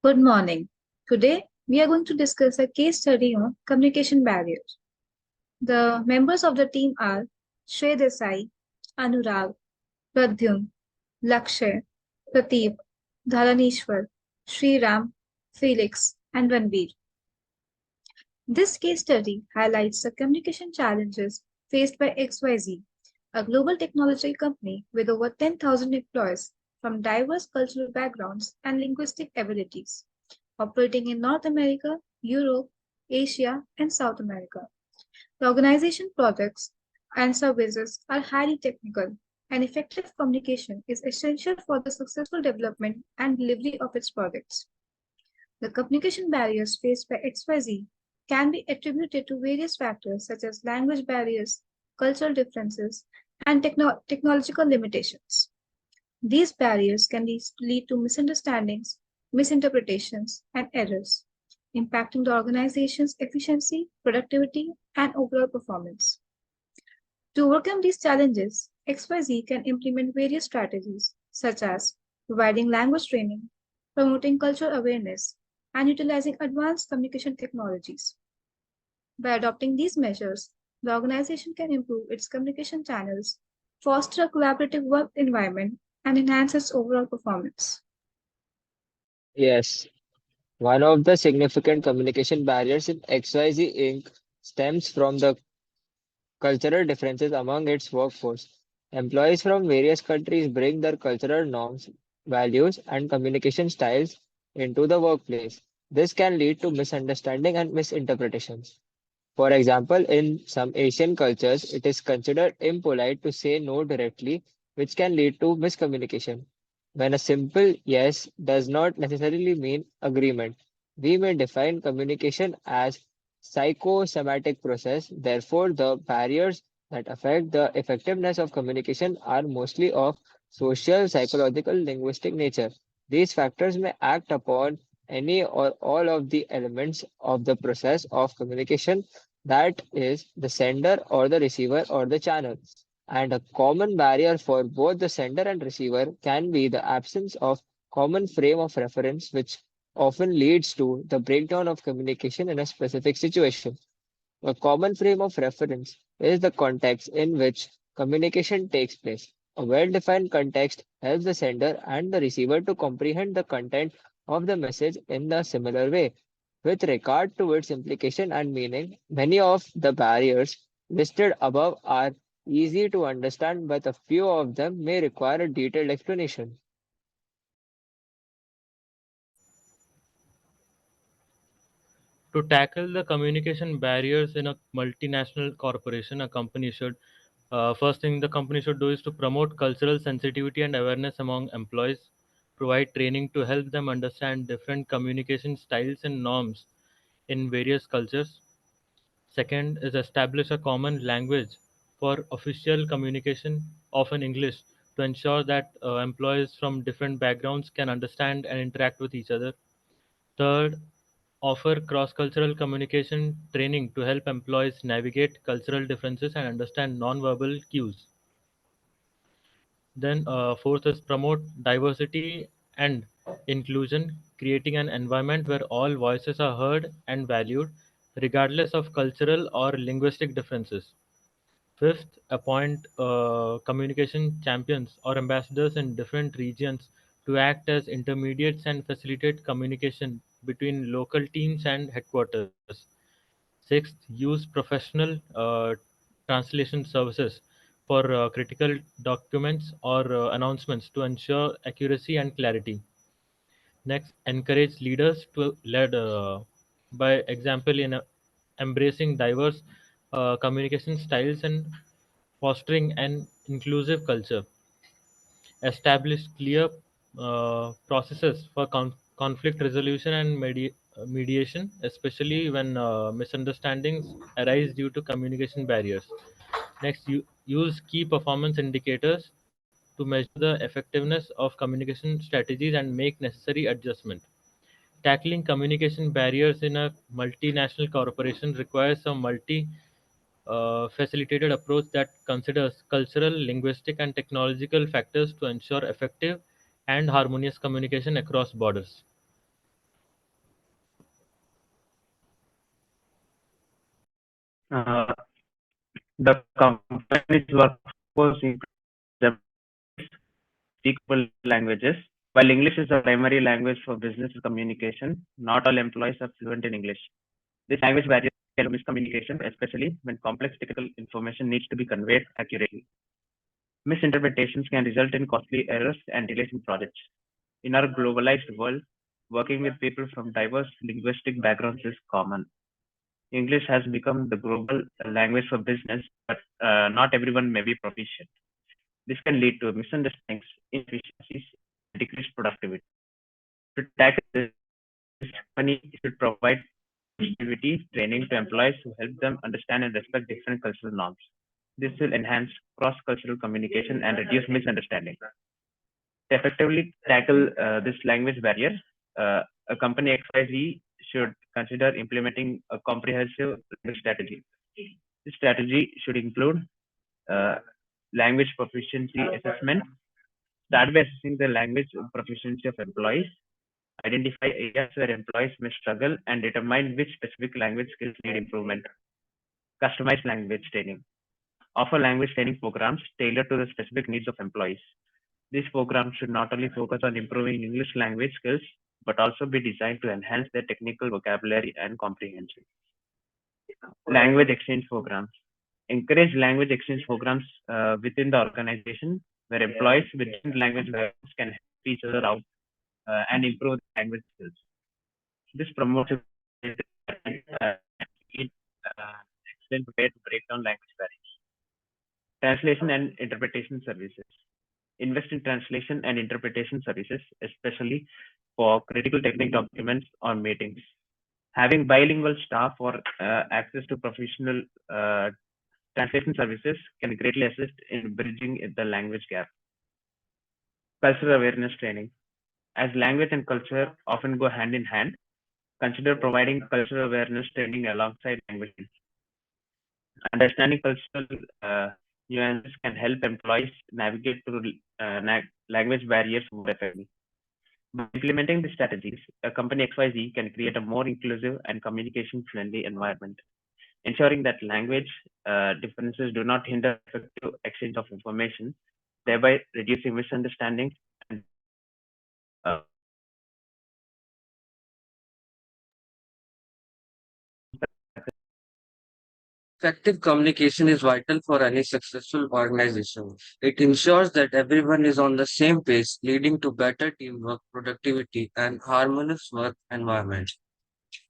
Good morning. Today, we are going to discuss a case study on communication barriers. The members of the team are Shrey Desai, Anurag, Pradyum, Lakshay, Prateep, Dharanishwar, Sriram, Felix, and Ranveer. This case study highlights the communication challenges faced by XYZ, a global technology company with over 10,000 employees from diverse cultural backgrounds and linguistic abilities, operating in North America, Europe, Asia, and South America. The organization products and services are highly technical, and effective communication is essential for the successful development and delivery of its products. The communication barriers faced by XYZ can be attributed to various factors such as language barriers, cultural differences, and technological limitations. These barriers can lead to misunderstandings, misinterpretations, and errors, impacting the organization's efficiency, productivity, and overall performance. To overcome these challenges, XYZ can implement various strategies, such as providing language training, promoting cultural awareness, and utilizing advanced communication technologies. By adopting these measures, the organization can improve its communication channels, foster a collaborative work environment, and enhance its overall performance. Yes, one of the significant communication barriers in XYZ Inc. stems from the cultural differences among its workforce. Employees from various countries bring their cultural norms, values, and communication styles into the workplace. This can lead to misunderstanding and misinterpretations. For example, in some Asian cultures, it is considered impolite to say no directly, which can lead to miscommunication. When a simple yes does not necessarily mean agreement, we may define communication as psychosomatic process. Therefore, the barriers that affect the effectiveness of communication are mostly of social, psychological, linguistic nature. These factors may act upon any or all of the elements of the process of communication, that is, the sender or the receiver or the channel. And a common barrier for both the sender and receiver can be the absence of common frame of reference, which often leads to the breakdown of communication in a specific situation. A common frame of reference is the context in which communication takes place. A well-defined context helps the sender and the receiver to comprehend the content of the message in a similar way. With regard to its implication and meaning, many of the barriers listed above are easy to understand, but a few of them may require a detailed explanation. To tackle the communication barriers in a multinational corporation, a company should first thing the company should do is to promote cultural sensitivity and awareness among employees, provide training to help them understand different communication styles and norms in various cultures. Second is establish a common language for official communication, often English, to ensure that employees from different backgrounds can understand and interact with each other. Third, offer cross-cultural communication training to help employees navigate cultural differences and understand non-verbal cues. Then, fourth is promote diversity and inclusion, creating an environment where all voices are heard and valued, regardless of cultural or linguistic differences. Fifth, appoint communication champions or ambassadors in different regions to act as intermediates and facilitate communication between local teams and headquarters. Sixth, use professional translation services for critical documents or announcements to ensure accuracy and clarity. Next, encourage leaders to lead by example in embracing diverse communication styles and fostering an inclusive culture. Establish clear processes for conflict resolution and mediation, especially when misunderstandings arise due to communication barriers. Next, use key performance indicators to measure the effectiveness of communication strategies and make necessary adjustment. Tackling communication barriers in a multinational corporation requires a facilitated approach that considers cultural, linguistic, and technological factors to ensure effective and harmonious communication across borders. Uh, the company's workforce includes employees who speak multiple languages. While English is the primary language for business communication, not all employees are fluent in English. This language barrier can lead to miscommunication, especially when complex technical information needs to be conveyed accurately. Misinterpretations can result in costly errors and delays in projects. In our globalized world, working with people from diverse linguistic backgrounds is common. English has become the global language for business, but not everyone may be proficient. This can lead to misunderstandings, inefficiencies, and decreased productivity. To tackle this, company should provide activity training to employees to help them understand and respect different cultural norms. This will enhance cross-cultural communication and reduce misunderstanding. To effectively tackle this language barrier, a company XYZ should consider implementing a comprehensive language strategy. This strategy should include uh, language proficiency assessment. Start by assessing the language proficiency of employees. Identify areas where employees may struggle and determine which specific language skills need improvement. Customized language training. Offer language training programs tailored to the specific needs of employees. These programs should not only focus on improving English language skills, but also be designed to enhance their technical vocabulary and comprehension. Language exchange programs. Encourage language exchange programs within the organization where employees with different language backgrounds can help each other out and improve their language skills. This promotes a excellent way to break down language barriers. Translation and interpretation services. Invest in translation and interpretation services, especially for critical technical documents or meetings. Having bilingual staff or access to professional translation services can greatly assist in bridging the language gap. Cultural awareness training. As language and culture often go hand in hand, consider providing cultural awareness training alongside language. Understanding cultural nuances can help employees navigate through language barriers more effectively. By implementing these strategies, a company XYZ can create a more inclusive and communication-friendly environment, ensuring that language differences do not hinder effective exchange of information, thereby reducing misunderstandings and uh, Effective communication is vital for any successful organization. It ensures that everyone is on the same page, leading to better teamwork, productivity, and harmonious work environment.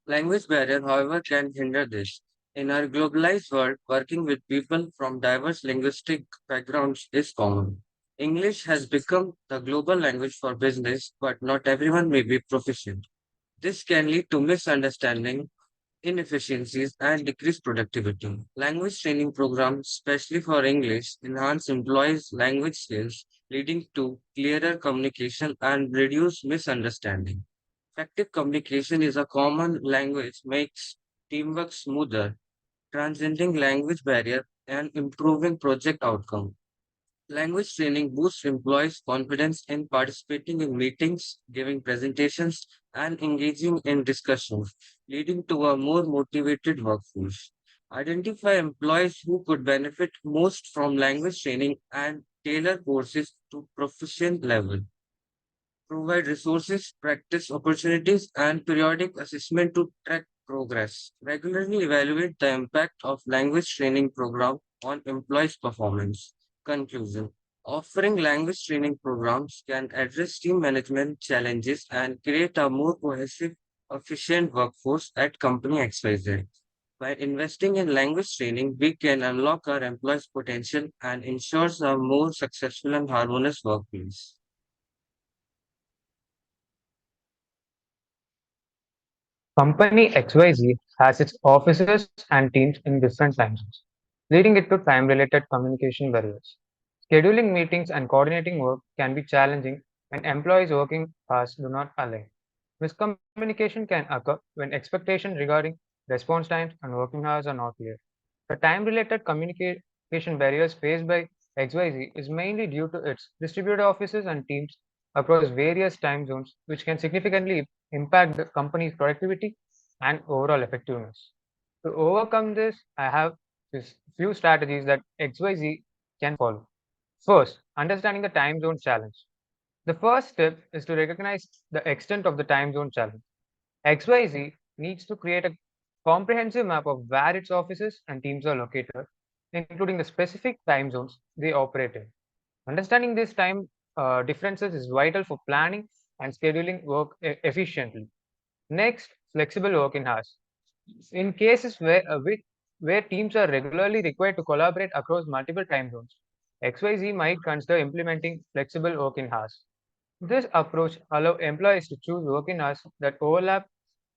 Language barrier, however, can hinder this. In our globalized world, working with people from diverse linguistic backgrounds is common. English has become the global language for business, but not everyone may be proficient. This can lead to misunderstanding, inefficiencies, and decreased productivity. Language training programs, especially for English, enhance employees' language skills, leading to clearer communication and reduced misunderstanding. Effective communication is a common language, makes teamwork smoother, transcending language barrier and improving project outcome. Language training boosts employees' confidence in participating in meetings, giving presentations, and engaging in discussions, leading to a more motivated workforce. Identify employees who could benefit most from language training and tailor courses to proficient level. Provide resources, practice opportunities, and periodic assessment to track progress. Regularly evaluate the impact of language training program on employees' performance. Conclusion. Offering language training programs can address team management challenges and create a more cohesive, efficient workforce at company XYZ. By investing in language training, we can unlock our employees' potential and ensures a more successful and harmonious workplace. Company XYZ has its offices and teams in different time zones, leading it to time-related communication barriers. Scheduling meetings and coordinating work can be challenging when employees' working hours do not align. Miscommunication can occur when expectations regarding response times and working hours are not clear. The time-related communication barriers faced by XYZ is mainly due to its distributed offices and teams across various time zones, which can significantly impact the company's productivity and overall effectiveness. To overcome this, I have this few strategies that XYZ can follow. First, understanding the time zone challenge. The first step is to recognize the extent of the time zone challenge. XYZ needs to create a comprehensive map of where its offices and teams are located, including the specific time zones they operate in. Understanding these time differences is vital for planning and scheduling work efficiently. Next, flexible working hours. In cases where teams are regularly required to collaborate across multiple time zones, XYZ might consider implementing flexible working hours. This approach allows employees to choose working hours that overlap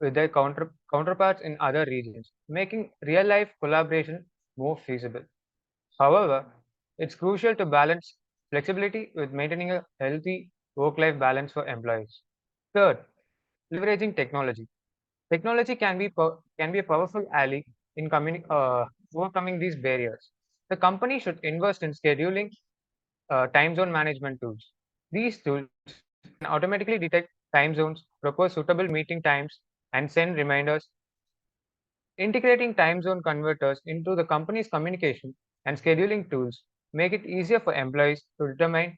with their counterparts in other regions, making real-life collaboration more feasible. However, it's crucial to balance flexibility with maintaining a healthy work-life balance for employees. Third, leveraging technology. Technology can be a powerful ally in overcoming these barriers. The company should invest in scheduling time zone management tools. These tools can automatically detect time zones, propose suitable meeting times, and send reminders. Integrating time zone converters into the company's communication and scheduling tools make it easier for employees to determine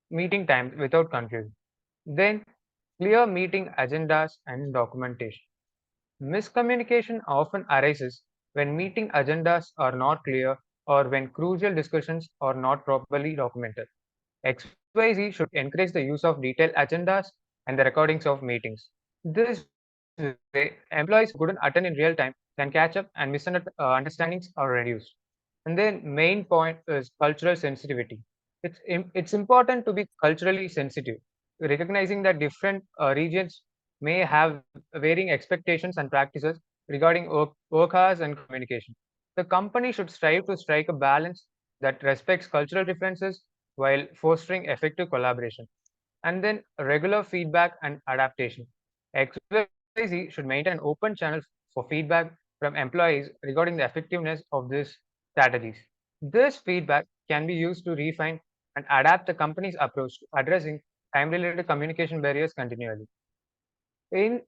meeting times without confusion. Then, clear meeting agendas and documentation. Miscommunication often arises when meeting agendas are not clear or when crucial discussions are not properly documented. XYZ should encourage the use of detailed agendas and the recordings of meetings. This way, employees who couldn't attend in real time can catch up and misunderstandings are reduced. And then main point is cultural sensitivity. It's important to be culturally sensitive, recognizing that different regions may have varying expectations and practices regarding work hours and communication. The company should strive to strike a balance that respects cultural differences while fostering effective collaboration. And then regular feedback and adaptation. XYZ should maintain an open channel for feedback from employees regarding the effectiveness of these strategies. This feedback can be used to refine and adapt the company's approach to addressing time-related communication barriers continually. In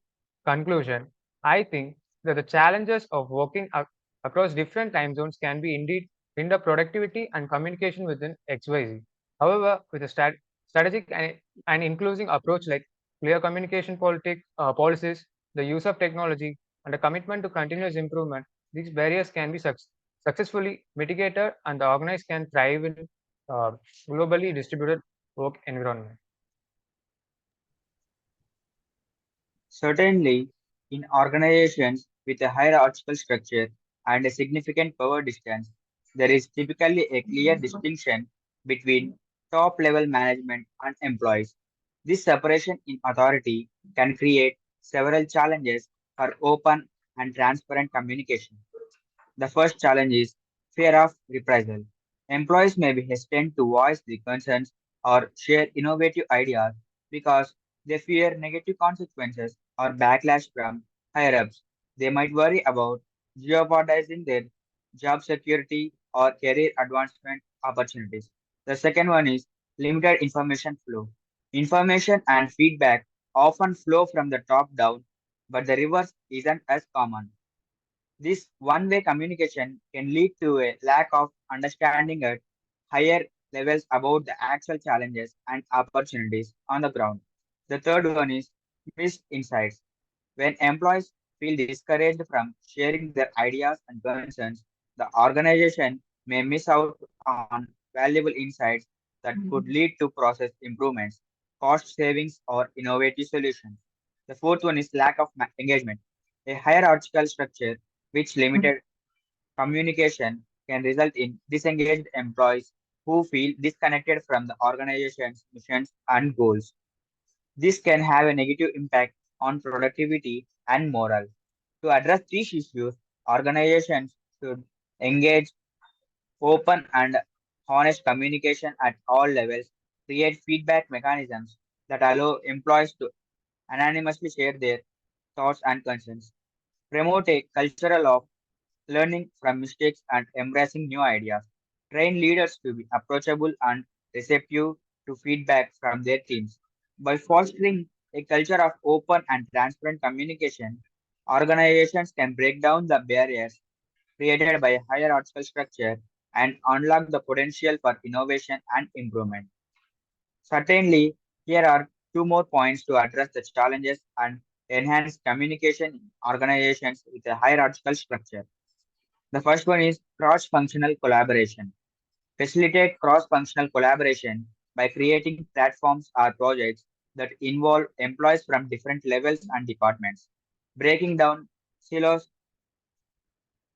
conclusion, I think that the challenges of working across different time zones can be indeed hinder productivity and communication within XYZ. However, with a strategic and inclusive approach like clear communication policies, the use of technology, and a commitment to continuous improvement, these barriers can be successfully mitigated and the organized can thrive in uh, globally distributed work environment. Certainly, in organizations with a hierarchical structure and a significant power distance, there is typically a clear distinction between top level management and employees. This separation in authority can create several challenges for open and transparent communication. The first challenge is fear of reprisal. Employees may be hesitant to voice their concerns or share innovative ideas because they fear negative consequences or backlash from higher ups. They might worry about jeopardizing their job security or career advancement opportunities. The second one is limited information flow. Information and feedback often flow from the top down, but the reverse isn't as common. This one way communication can lead to a lack of understanding at higher levels about the actual challenges and opportunities on the ground. The third one is missed insights. When employees feel discouraged from sharing their ideas and concerns, the organization may miss out on valuable insights that could lead to process improvements, cost savings, or innovative solutions. The fourth one is lack of engagement. A hierarchical structure which limited communication can result in disengaged employees who feel disconnected from the organization's missions and goals. This can have a negative impact on productivity and morale. To address these issues, organizations should engage open and honest communication at all levels, create feedback mechanisms that allow employees to anonymously share their thoughts and concerns, promote a cultural of learning from mistakes and embracing new ideas, train leaders to be approachable and receptive to feedback from their teams. By fostering a culture of open and transparent communication, Organizations can break down the barriers created by hierarchical structure and unlock the potential for innovation and improvement. Certainly, here are two more points to address the challenges and enhance communication in organizations with a hierarchical structure. The first one is cross-functional collaboration. Facilitate cross-functional collaboration by creating platforms or projects that involve employees from different levels and departments. Breaking down silos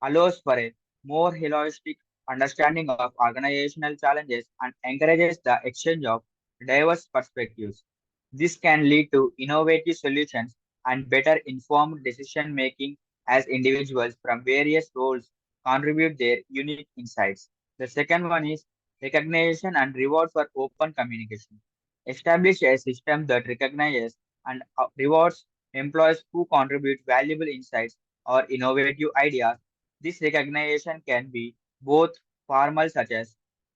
allows for a more holistic understanding of organizational challenges and encourages the exchange of diverse perspectives. This can lead to innovative solutions and better informed decision making as individuals from various roles contribute their unique insights. The second one is recognition and reward for open communication. Establish a system that recognizes and rewards employees who contribute valuable insights or innovative ideas. This recognition can be both formal, such as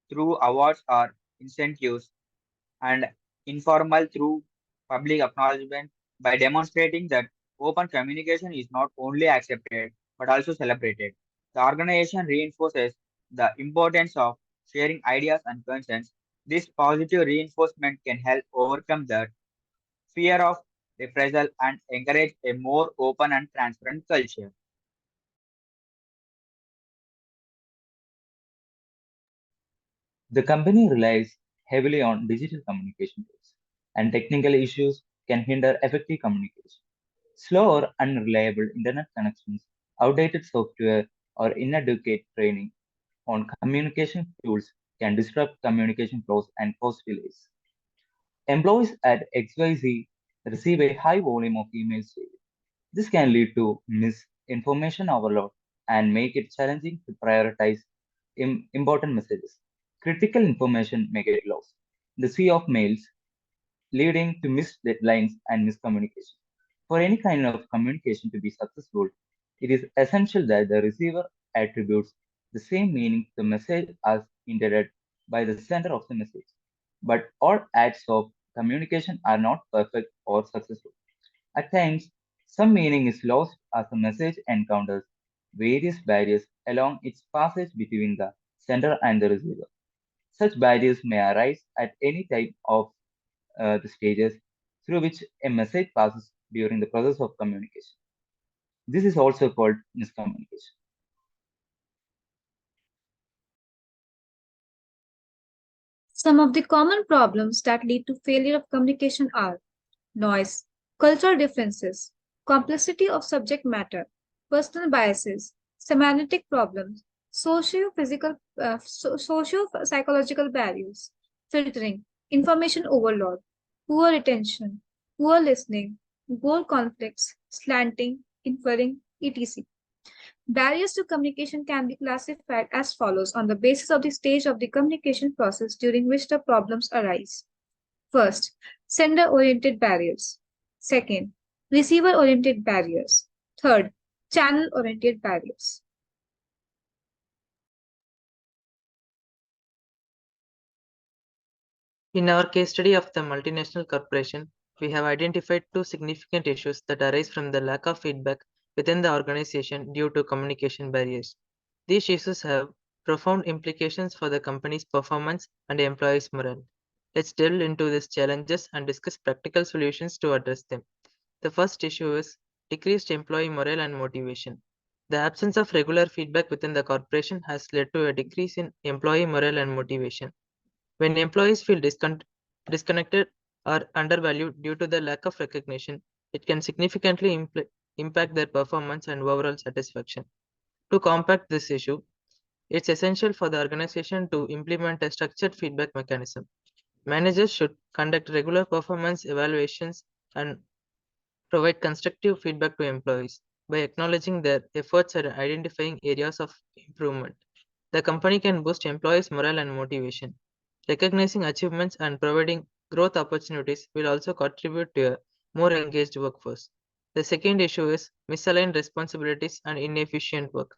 through awards or incentives, and informal through public acknowledgement by demonstrating that open communication is not only accepted but also celebrated. The organization reinforces the importance of sharing ideas and concerns. This positive reinforcement can help overcome the fear of reprisal and encourage a more open and transparent culture. The company relies heavily on digital communication tools, and technical issues can hinder effective communication. Slow or unreliable internet connections, outdated software, or inadequate training on communication tools can disrupt communication flows and cause delays. Employees at XYZ receive a high volume of emails daily. This can lead to misinformation overload and make it challenging to prioritize important messages. Critical information may get lost. The sea of mails leading to missed deadlines and miscommunication. For any kind of communication to be successful, it is essential that the receiver attributes the same meaning to the message as intended by the sender of the message. But all acts of communication are not perfect or successful. At times, some meaning is lost as the message encounters various barriers along its passage between the sender and the receiver. Such barriers may arise at any time of the stages through which a message passes during the process of communication. This is also called miscommunication. Some of the common problems that lead to failure of communication are noise, cultural differences, complexity of subject matter, personal biases, semantic problems, socio-psychological barriers, filtering, information overload, poor retention, poor listening, goal conflicts, slanting, inferring, etc. Barriers to communication can be classified as follows on the basis of the stage of the communication process during which the problems arise. First, sender oriented barriers. Second, receiver oriented barriers. Third, channel oriented barriers. In our case study of the multinational corporation, we have identified two significant issues that arise from the lack of feedback within the organization due to communication barriers. These issues have profound implications for the company's performance and employees' morale. Let's delve into these challenges and discuss practical solutions to address them. The first issue is decreased employee morale and motivation. The absence of regular feedback within the corporation has led to a decrease in employee morale and motivation. When employees feel disconnected or undervalued due to the lack of recognition, it can significantly impact their performance and overall satisfaction. To combat this issue, it's essential for the organization to implement a structured feedback mechanism. Managers should conduct regular performance evaluations and provide constructive feedback to employees by acknowledging their efforts and identifying areas of improvement. The company can boost employees' morale and motivation. Recognizing achievements and providing growth opportunities will also contribute to a more engaged workforce. The second issue is misaligned responsibilities and inefficient work.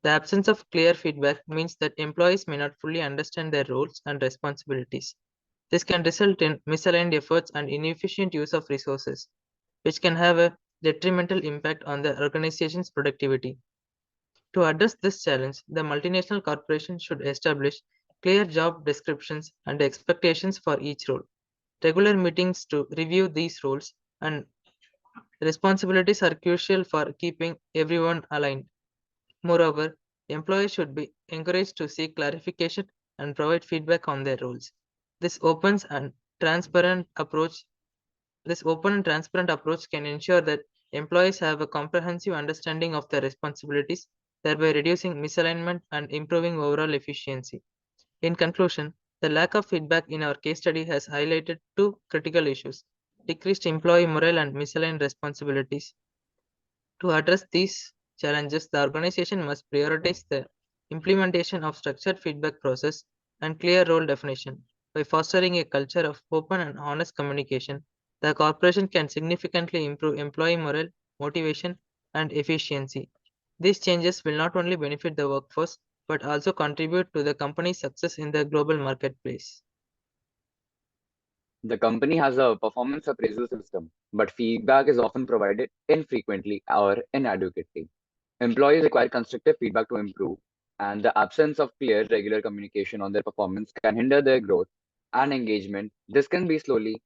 The absence of clear feedback means that employees may not fully understand their roles and responsibilities. This can result in misaligned efforts and inefficient use of resources, which can have a detrimental impact on the organization's productivity. To address this challenge, the multinational corporation should establish clear job descriptions and expectations for each role. Regular meetings to review these roles and responsibilities are crucial for keeping everyone aligned. Moreover, employees should be encouraged to seek clarification and provide feedback on their roles. This opens and transparent approach this open and transparent approach can ensure that employees have a comprehensive understanding of their responsibilities, thereby reducing misalignment and improving overall efficiency. In conclusion, the lack of feedback in our case study has highlighted two critical issues: decreased employee morale and misaligned responsibilities. To address these challenges, the organization must prioritize the implementation of structured feedback process and clear role definition. By fostering a culture of open and honest communication, the corporation can significantly improve employee morale, motivation, and efficiency. These changes will not only benefit the workforce but also contribute to the company's success in the global marketplace. The company has a performance appraisal system, but feedback is often provided infrequently or inadequately. Employees require constructive feedback to improve, and the absence of clear, regular communication on their performance can hinder their growth and engagement. This can be slowly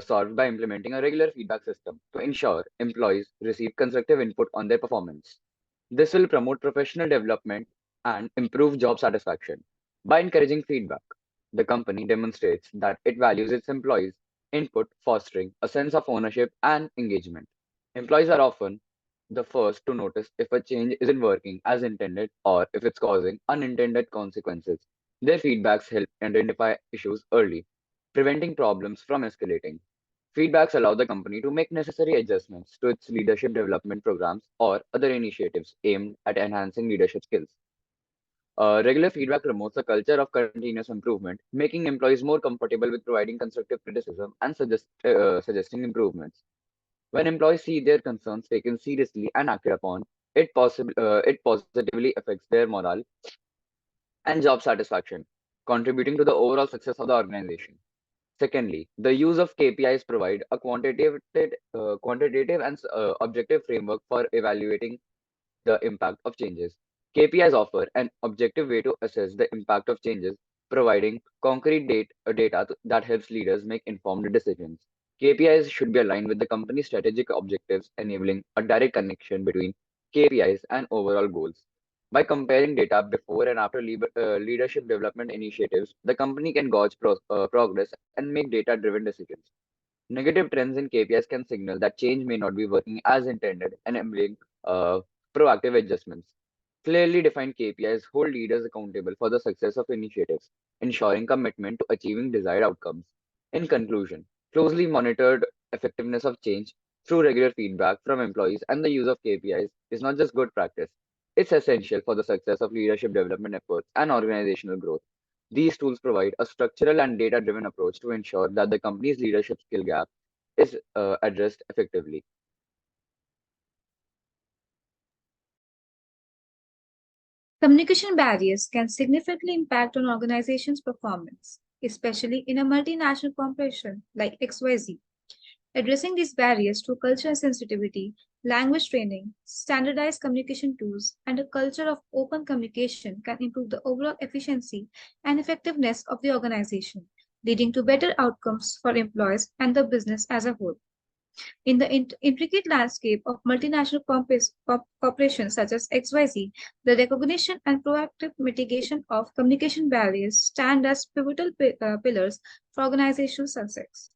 solved by implementing a regular feedback system to ensure employees receive constructive input on their performance. This will promote professional development and improve job satisfaction. By encouraging feedback, the company demonstrates that it values its employees' input, fostering a sense of ownership and engagement. Employees are often the first to notice if a change isn't working as intended or if it's causing unintended consequences. Their feedbacks help identify issues early, preventing problems from escalating. Feedbacks allow the company to make necessary adjustments to its leadership development programs or other initiatives aimed at enhancing leadership skills. Regular feedback promotes a culture of continuous improvement, making employees more comfortable with providing constructive criticism and suggesting improvements. When employees see their concerns taken seriously and acted upon, it positively affects their morale and job satisfaction, contributing to the overall success of the organization. Secondly, the use of KPIs provide a quantitative and objective framework for evaluating the impact of changes. KPIs offer an objective way to assess the impact of changes, providing concrete data that helps leaders make informed decisions. KPIs should be aligned with the company's strategic objectives, enabling a direct connection between KPIs and overall goals. By comparing data before and after leadership development initiatives, the company can gauge progress and make data-driven decisions. Negative trends in KPIs can signal that change may not be working as intended, enabling uh, proactive adjustments. Clearly defined KPIs hold leaders accountable for the success of initiatives, ensuring commitment to achieving desired outcomes. In conclusion, closely monitored effectiveness of change through regular feedback from employees and the use of KPIs is not just good practice, it's essential for the success of leadership development efforts and organizational growth. These tools provide a structural and data-driven approach to ensure that the company's leadership skill gap is addressed effectively. Communication barriers can significantly impact on organizations' performance, especially in a multinational corporation like XYZ. Addressing these barriers through cultural sensitivity, language training, standardized communication tools, and a culture of open communication can improve the overall efficiency and effectiveness of the organization, leading to better outcomes for employees and the business as a whole. In the intricate landscape of multinational corporations such as XYZ, the recognition and proactive mitigation of communication barriers stand as pivotal pillars for organizational success.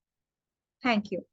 Thank you.